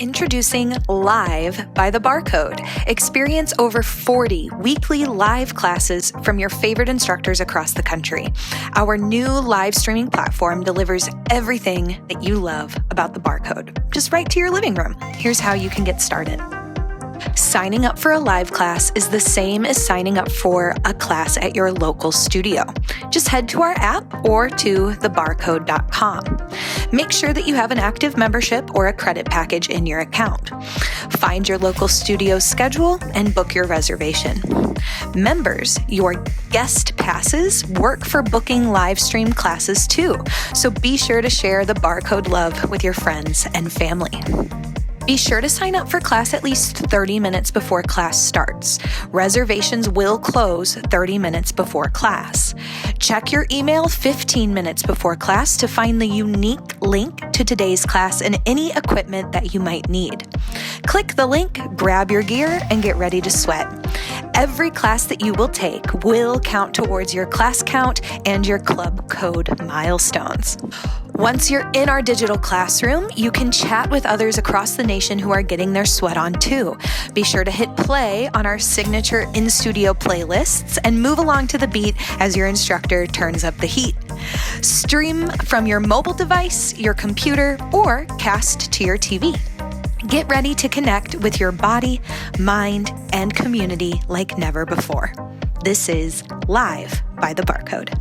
Introducing Live by the Barcode. Experience over 40 weekly live classes from your favorite instructors across the country. Our new live streaming platform delivers everything that you love about the Barcode, just right to your living room. Here's how you can get started. Signing up for a live class is the same as signing up for a class at your local studio. Just head to our app or to thebarcode.com. Make sure that you have an active membership or a credit package in your account. Find your local studio schedule and book your reservation. Members, your guest passes work for booking live stream classes too, so be sure to share the Barcode love with your friends and family. Be sure to sign up for class at least 30 minutes before class starts. Reservations will close 30 minutes before class. Check your email 15 minutes before class to find the unique link to today's class and any equipment that you might need. Click the link, grab your gear, and get ready to sweat. Every class that you will take will count towards your class count and your club code milestones. Once you're in our digital classroom, you can chat with others across the nation who are getting their sweat on too. Be sure to hit play on our signature in-studio playlists and move along to the beat as your instructor turns up the heat. Stream from your mobile device, your computer, or cast to your TV. Get ready to connect with your body, mind, and community like never before. This is Live by the Barcode.